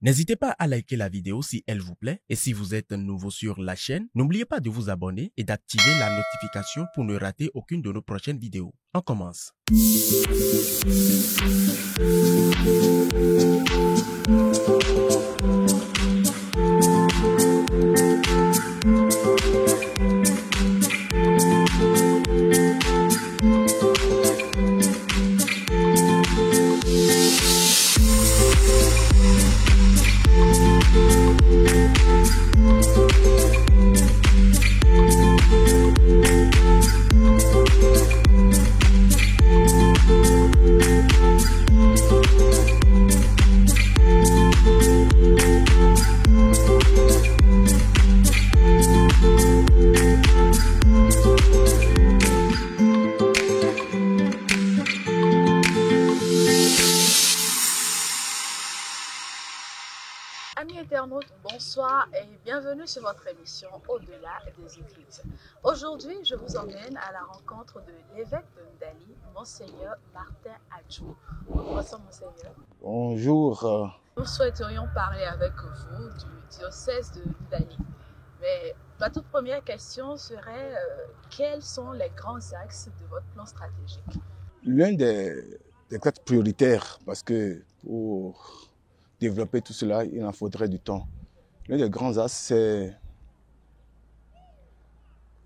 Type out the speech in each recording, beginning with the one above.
N'hésitez pas à liker la vidéo si elle vous plaît et si vous êtes nouveau sur la chaîne, n'oubliez pas de vous abonner et d'activer la notification pour ne rater aucune de nos prochaines vidéos. On commence. Amis internautes, bonsoir et bienvenue sur votre émission Au-delà des Églises. Aujourd'hui, je vous emmène à la rencontre de l'évêque de Ndali, Monseigneur Martin Adjou. Bonsoir Monseigneur. Bonjour. Nous souhaiterions parler avec vous du diocèse de Ndali. Mais ma toute première question serait quels sont les grands axes de votre plan stratégique? L'un des axes prioritaires, parce que pour développer tout cela, il en faudrait du temps. L'un des grands axes, c'est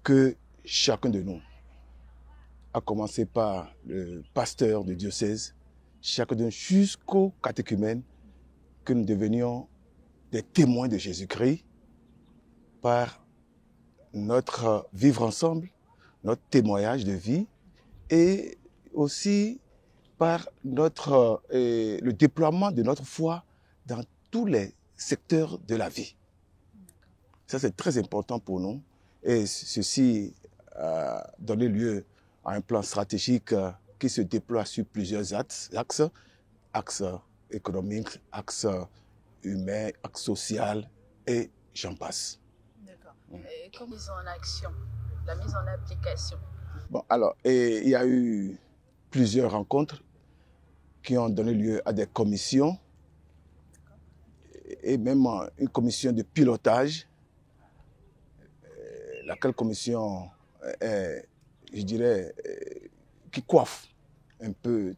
que chacun de nous, à commencer par le pasteur du diocèse, chacun de nous jusqu'au catéchumène, que nous devenions des témoins de Jésus-Christ par notre vivre ensemble, notre témoignage de vie et aussi par le déploiement de notre foi dans tous les secteurs de la vie. Ça, c'est très important pour nous. Et ceci a donné lieu à un plan stratégique qui se déploie sur plusieurs axes, axe économique, axe humain, axe social et j'en passe. D'accord. Et comme mise en action, la mise en application? Bon, alors, il y a eu plusieurs rencontres qui ont donné lieu à des commissions et même une commission de pilotage, laquelle commission est, je dirais, qui coiffe un peu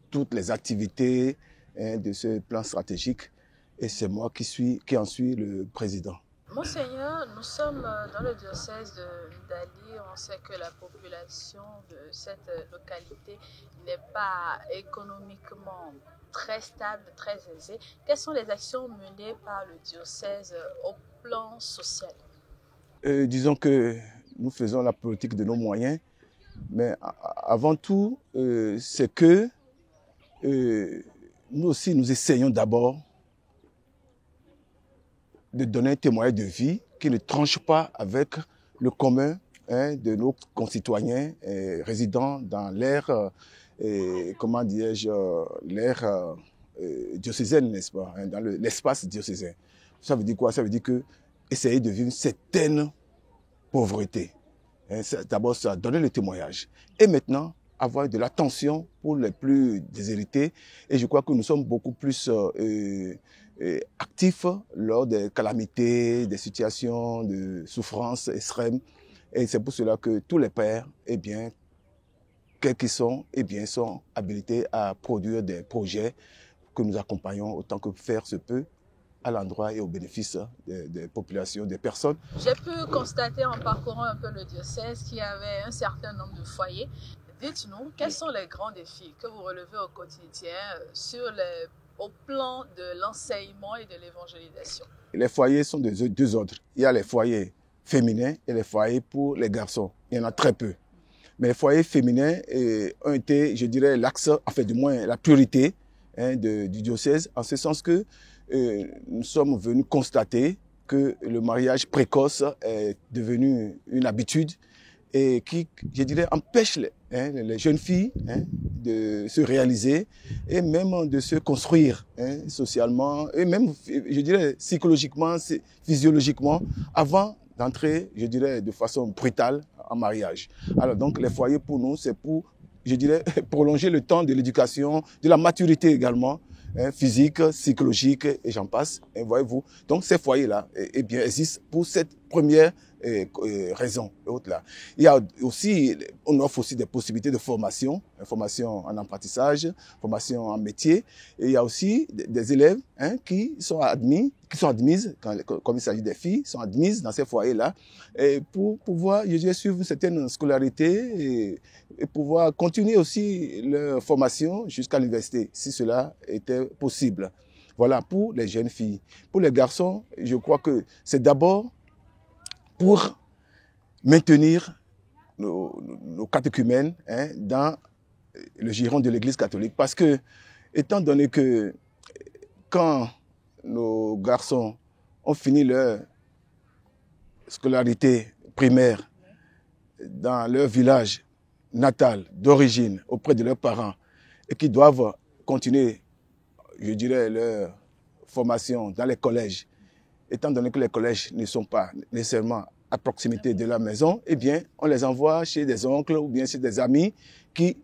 toutes les activités de ce plan stratégique et c'est moi qui en suis le président. Monseigneur, nous sommes dans le diocèse de Ndali. On sait que la population de cette localité n'est pas économiquement très stable, très aisée. Quelles sont les actions menées par le diocèse au plan social? Disons que nous faisons la politique de nos moyens, mais avant tout, c'est que nous aussi, nous essayons d'abord de donner un témoignage de vie qui ne tranche pas avec le commun de nos concitoyens résidant dans l'ère, comment dirais-je, l'ère diocésaine, n'est-ce pas, dans l'espace diocésain. Ça veut dire quoi? Ça veut dire que essayer de vivre une certaine pauvreté. D'abord, ça donner le témoignage. Et maintenant, avoir de l'attention pour les plus déshérités. Et je crois que nous sommes beaucoup plus actifs lors des calamités, des situations de souffrance extrême. Et c'est pour cela que tous les pères, eh bien, quels qu'ils sont, eh bien, sont habilités à produire des projets que nous accompagnons autant que faire se peut à l'endroit et au bénéfice des populations, des personnes. J'ai pu constater en parcourant un peu le diocèse qu'il y avait un certain nombre de foyers. Dites-nous, quels sont les grands défis que vous relevez au quotidien au plan de l'enseignement et de l'évangélisation? Les foyers sont de deux ordres. Il y a les foyers féminins et les foyers pour les garçons. Il y en a très peu. Mais les foyers féminins ont été, je dirais, l'axe, enfin du moins la priorité du diocèse, en ce sens que nous sommes venus constater que le mariage précoce est devenu une habitude et qui, je dirais, empêche les jeunes filles de se réaliser et même de se construire socialement et même, je dirais, psychologiquement, physiologiquement, avant d'entrer, je dirais, de façon brutale en mariage. Alors donc, les foyers pour nous, c'est pour, je dirais, prolonger le temps de l'éducation, de la maturité également, hein, physique, psychologique, et j'en passe. Et voyez-vous, donc ces foyers-là eh bien, existent pour cette première raison. Là. Il y a aussi, on offre aussi des possibilités de formation en apprentissage, formation en métier. Et il y a aussi des élèves hein, qui sont admises, comme il s'agit des filles, sont admises dans ces foyers-là pour pouvoir, je dirais, suivre une certaine scolarité et pouvoir continuer aussi leur formation jusqu'à l'université, si cela était possible. Voilà, pour les jeunes filles. Pour les garçons, je crois que c'est d'abord pour maintenir nos catéchumènes hein, dans le giron de l'Église catholique. Parce que, étant donné que quand nos garçons ont fini leur scolarité primaire dans leur village natal, d'origine, auprès de leurs parents, et qui doivent continuer, je dirais, leur formation dans les collèges, étant donné que les collèges ne sont pas nécessairement à proximité de la maison, eh bien, on les envoie chez des oncles ou bien chez des amis qui,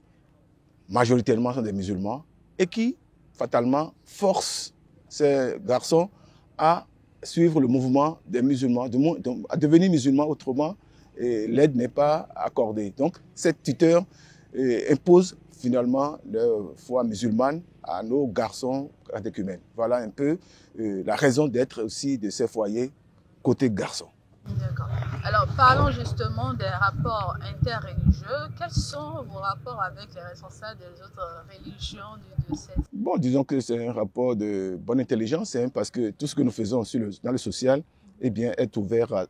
majoritairement, sont des musulmans et qui, fatalement, forcent ces garçons à suivre le mouvement des musulmans, à devenir musulmans autrement, l'aide n'est pas accordée. Donc, cette tuteur impose finalement leur foi musulmane à nos garçons catéchumènes. Voilà un peu la raison d'être aussi de ces foyers côté garçons. D'accord. Alors, parlons justement des rapports interreligieux. Quels sont vos rapports avec les responsables des autres religions du diocèse? Bon, disons que c'est un rapport de bonne intelligence, hein, parce que tout ce que nous faisons dans le social eh bien, est ouvert à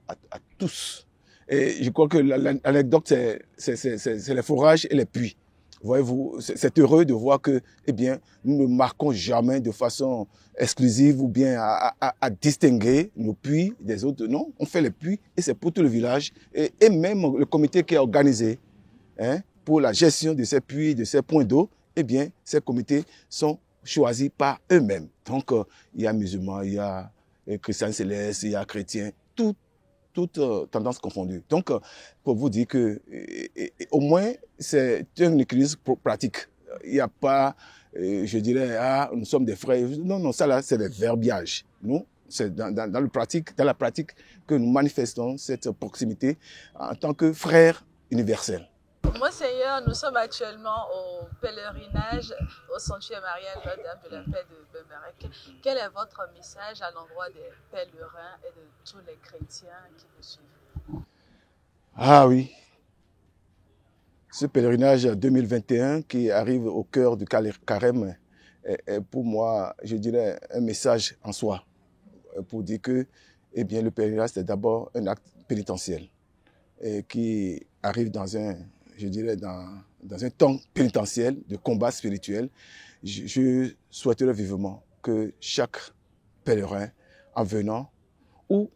tous. Et je crois que l'anecdote, c'est les forages et les puits. Voyez-vous, c'est heureux de voir que, eh bien, nous ne marquons jamais de façon exclusive ou bien à distinguer nos puits des autres. Non, on fait les puits et c'est pour tout le village. Et même le comité qui est organisé hein, pour la gestion de ces puits, de ces points d'eau, eh bien, ces comités sont choisis par eux-mêmes. Donc, il y a musulmans, il y a chrétiens célestes, il y a chrétiens, toutes tendances confondues. Donc, pour vous dire que, au moins, c'est une église pratique. Il n'y a pas, je dirais, nous sommes des frères. Non, non, ça là, c'est des verbiages. Nous, c'est dans la pratique que nous manifestons cette proximité en tant que frères universels. Monseigneur, nous sommes actuellement au pèlerinage au sanctuaire marial Notre-Dame de la Paix de Bemberek. Quel est votre message à l'endroit des pèlerins et de tous les chrétiens qui vous suivent? Ah oui, ce pèlerinage 2021 qui arrive au cœur du carême est pour moi, je dirais, un message en soi. Pour dire que eh bien, le pèlerinage, c'est d'abord un acte pénitentiel et qui arrive dans un temps pénitentiel, de combat spirituel. Je souhaiterais vivement que chaque pèlerin, en venant ou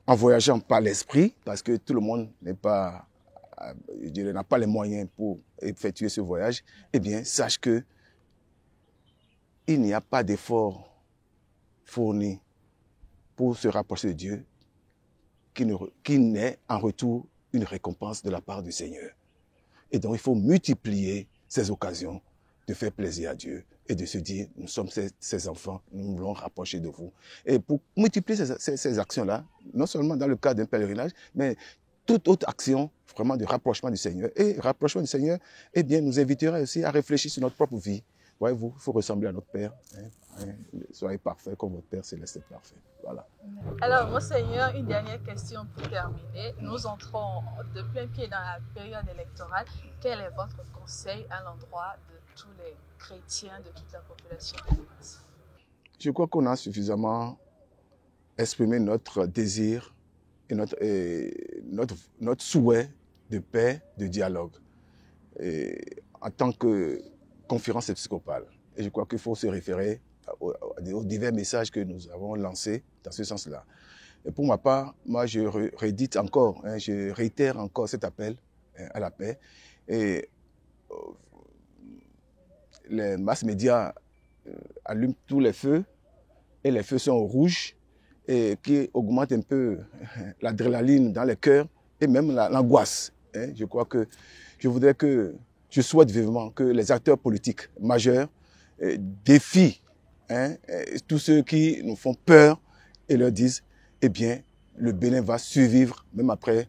en voyageant par l'esprit, parce que tout le monde n'a pas les moyens pour effectuer ce voyage, eh bien, sache que il n'y a pas d'effort fourni pour se rapprocher de Dieu qui n'ait en retour une récompense de la part du Seigneur. Et donc, il faut multiplier ces occasions de faire plaisir à Dieu et de se dire, nous sommes ses enfants, nous voulons rapprocher de vous. Et pour multiplier ces actions-là, non seulement dans le cadre d'un pèlerinage, mais toute autre action vraiment de rapprochement du Seigneur. Et rapprochement du Seigneur, eh bien, nous inviterait aussi à réfléchir sur notre propre vie. Voyez-vous, il faut ressembler à notre Père. Soyez parfaits comme votre Père céleste est parfait. Voilà. Alors, Monseigneur, une dernière question pour terminer. Nous entrons de plein pied dans la période électorale. Quel est votre conseil à l'endroit de tous les chrétiens, de toute la population de France? Je crois qu'on a suffisamment exprimé notre désir et notre souhait de paix, de dialogue, en tant que conférence épiscopale. Et je crois qu'il faut se référer aux divers messages que nous avons lancés dans ce sens-là. Et pour ma part, moi, je rédite encore, je réitère encore cet appel à la paix. Et les masses médias allument tous les feux, et les feux sont au rouge, et qui augmentent un peu l'adrénaline dans les cœurs, et même l'angoisse. Je crois que je souhaite vivement que les acteurs politiques majeurs défient tous ceux qui nous font peur et leur disent, eh bien, le Bénin va survivre même après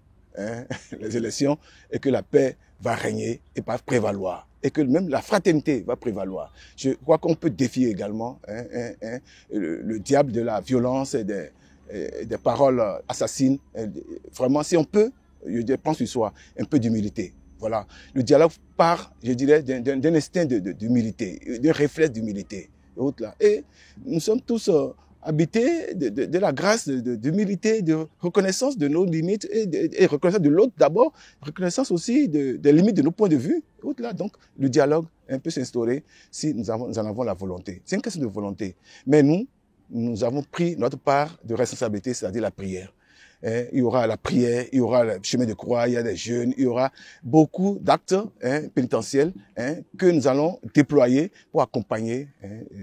les élections et que la paix va régner et va prévaloir. Et que même la fraternité va prévaloir. Je crois qu'on peut défier également le diable de la violence et des paroles assassines. Vraiment, si on peut, je pense sur soi, un peu d'humilité. Voilà. Le dialogue part, je dirais, d'un instinct d'humilité, d'un réflexe d'humilité. Et nous sommes tous habités de la grâce, d'humilité, de reconnaissance de nos limites et reconnaissance de l'autre d'abord, reconnaissance aussi des limites de nos points de vue. Donc, le dialogue peut s'instaurer si nous en avons la volonté. C'est une question de volonté. Mais nous avons pris notre part de responsabilité, c'est-à-dire la prière. Il y aura la prière, il y aura le chemin de croix, il y a des jeûnes, il y aura beaucoup d'actes pénitentiels que nous allons déployer pour accompagner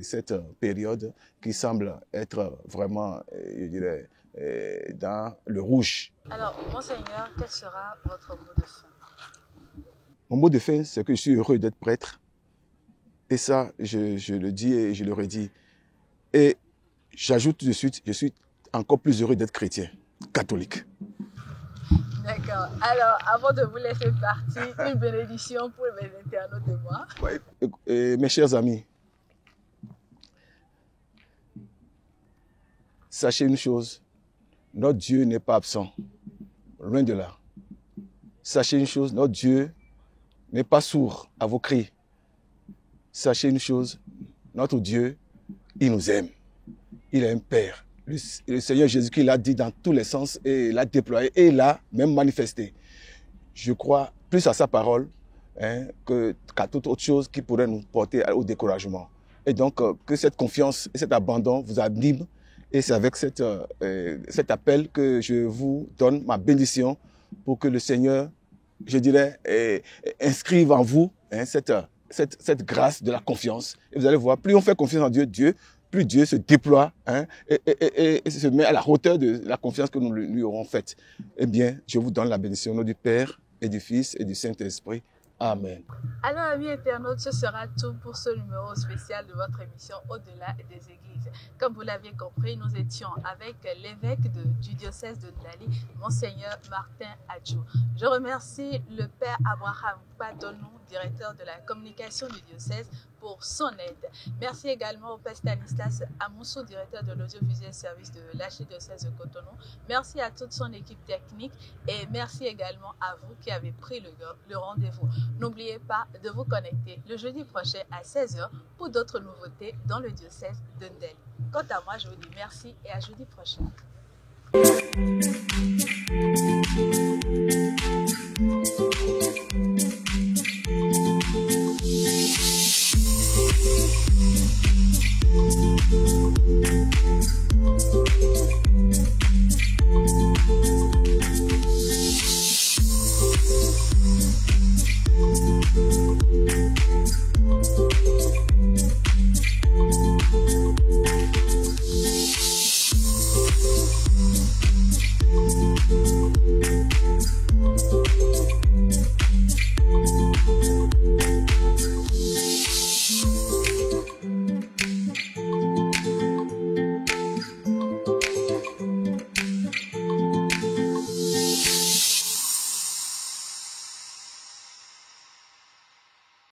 cette période qui semble être vraiment, je dirais, dans le rouge. Alors, Monseigneur, quel sera votre mot de fin? Mon mot de fin, c'est que je suis heureux d'être prêtre. Et ça, je le dis et je le redis. Et j'ajoute tout de suite, je suis encore plus heureux d'être chrétien. Catholique. D'accord. Alors, avant de vous laisser partir, une bénédiction pour mes internautes et moi. Et mes chers amis, sachez une chose, notre Dieu n'est pas absent, loin de là. Sachez une chose, notre Dieu n'est pas sourd à vos cris. Sachez une chose, notre Dieu, il nous aime. Il est un Père. Le Seigneur Jésus-Christ l'a dit dans tous les sens et l'a déployé et l'a même manifesté. Je crois plus à sa parole qu'à toute autre chose qui pourrait nous porter au découragement. Et donc, que cette confiance et cet abandon vous animent. Et c'est avec cet appel que je vous donne ma bénédiction pour que le Seigneur, je dirais, inscrive en vous cette grâce de la confiance. Et vous allez voir, plus on fait confiance en Dieu, plus Dieu se déploie et se met à la hauteur de la confiance que nous lui aurons faite. Eh bien, je vous donne la bénédiction au nom du Père et du Fils et du Saint-Esprit. Amen. Alors, amis internautes, ce sera tout pour ce numéro spécial de votre émission Au-delà des Églises. Comme vous l'aviez compris, nous étions avec l'évêque du diocèse de Ndali, Monseigneur Martin Adjou. Je remercie le Père Abraham Padonou, directeur de la communication du diocèse, pour son aide. Merci également au Père Stanislas Amoussou, directeur de l'audiovisuel service de l'archidiocèse de Cotonou. Merci à toute son équipe technique et merci également à vous qui avez pris le rendez-vous. N'oubliez pas de vous connecter le jeudi prochain à 16h pour d'autres nouveautés dans le diocèse de Ndali. Quant à moi, je vous dis merci et à jeudi prochain.